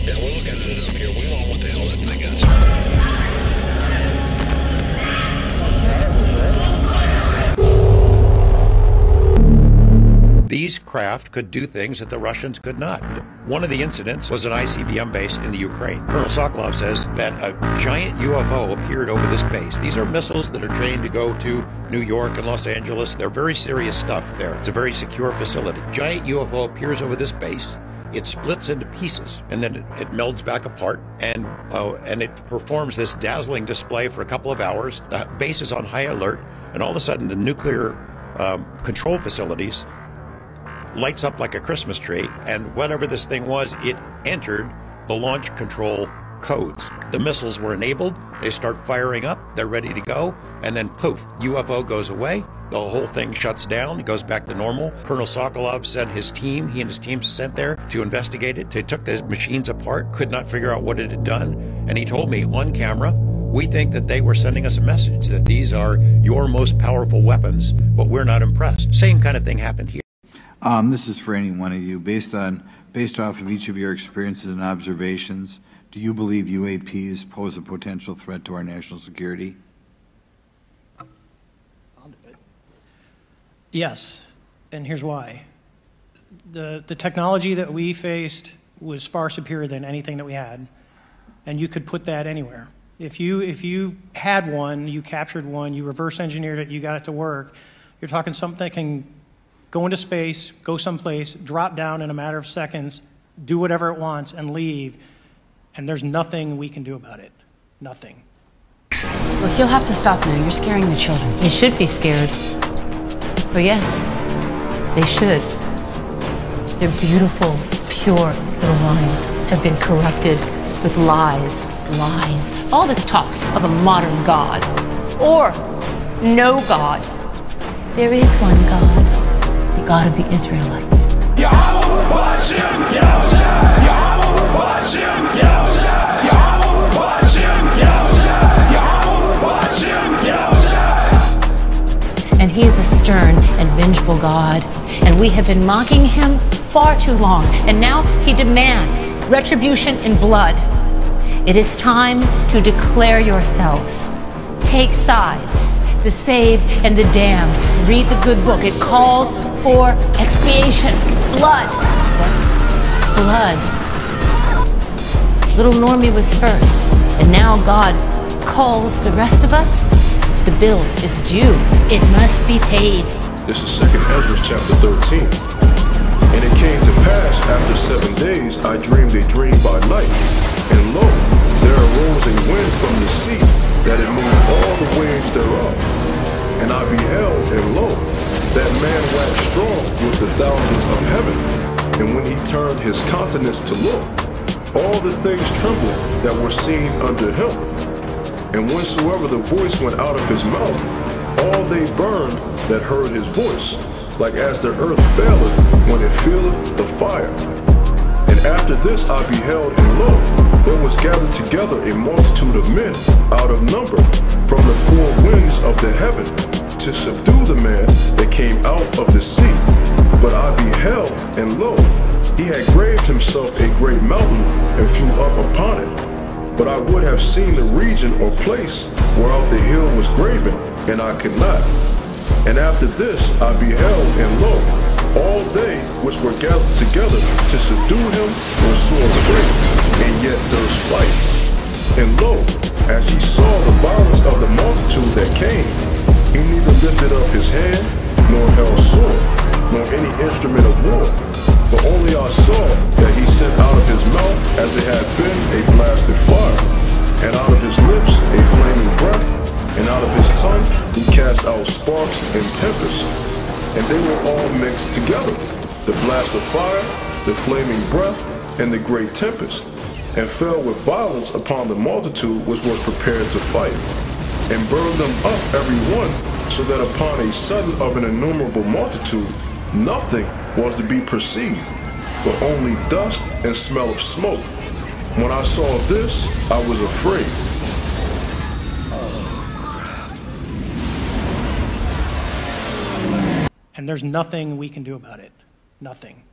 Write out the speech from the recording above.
Yeah, we're looking at it up here. We don't know what the hell that thing is. These craft could do things that the Russians could not. One of the incidents was an ICBM base in the Ukraine. Colonel Sokolov says that a giant UFO appeared over this base. These are missiles that are trained to go to New York and Los Angeles. They're very serious stuff there. It's a very secure facility. Giant UFO appears over this base. It splits into pieces, and then it melds back apart, and it performs this dazzling display for a couple of hours. The base is on high alert, and all of a sudden the nuclear control facilities lights up like a Christmas tree, and whatever this thing was, it entered the launch control codes. The missiles were enabled, they start firing up, they're ready to go, and then poof, UFO goes away, the whole thing shuts down, it goes back to normal. Colonel Sokolov sent his team, he and his team sent there to investigate it. They took the machines apart, could not figure out what it had done, and he told me on camera, we think that they were sending us a message that these are your most powerful weapons, but we're not impressed. Same kind of thing happened here. This is for any one of you. Based off of each of your experiences and observations, do you believe UAPs pose a potential threat to our national security? Yes, and here's why. The technology that we faced was far superior than anything that we had, and you could put that anywhere. If you had one, you captured one, you reverse engineered it, you got it to work, you're talking something that can go into space, go someplace, drop down in a matter of seconds, do whatever it wants, and leave. And there's nothing we can do about it. Nothing. Look, you'll have to stop now. You're scaring the children. They should be scared. But yes, they should. Their beautiful, pure little minds have been corrupted with lies. Lies. All this talk of a modern God. Or no God. There is one God. The God of the Israelites. Yahawashi, Yahawashi, Yahawashi, Yahawashi, Yahawashi, Yahawashi. And he is a stern and vengeful God, and we have been mocking him far too long, and now he demands retribution in blood. It is time to declare yourselves. Take sides. The saved and the damned. Read the good book. It calls for expiation. Blood. Blood. Little Normie was first, and now God calls the rest of us. The bill is due. It must be paid. This is 2nd Esdras chapter 13. And it came to pass after 7 days, I dreamed a dream by night, and lo, there arose a wind from the sea, that it moved all the waves thereof. And I beheld, and lo, that man waxed strong with the thousands of heaven. And when he turned his countenance to look, all the things trembled that were seen under him. And whensoever the voice went out of his mouth, all they burned that heard his voice, like as the earth faileth when it feeleth the fire. And after this I beheld, and lo, there was gathered together a multitude of men out of number from the four winds of the heaven to subdue the man that came out of the sea. But I beheld, and lo, he had graved himself a great mountain and flew up upon it. But I would have seen the region or place whereout the hill was graven, and I could not. And after this I beheld, and lo, all they which were gathered together to subdue him were sore afraid, and yet durst fight. And lo, as he saw the violence of the multitude that came, he neither lifted up his hand, nor held sword, nor any instrument of war, but only I saw that he sent out of his mouth as it had been a blasted fire, and out of his lips a flaming breath, and out of his tongue he cast out sparks and tempests. And they were all mixed together, the blast of fire, the flaming breath, and the great tempest, and fell with violence upon the multitude which was prepared to fight, and burned them up every one, so that upon a sudden of an innumerable multitude nothing was to be perceived, but only dust and smell of smoke. When I saw this, I was afraid. And there's nothing we can do about it. Nothing.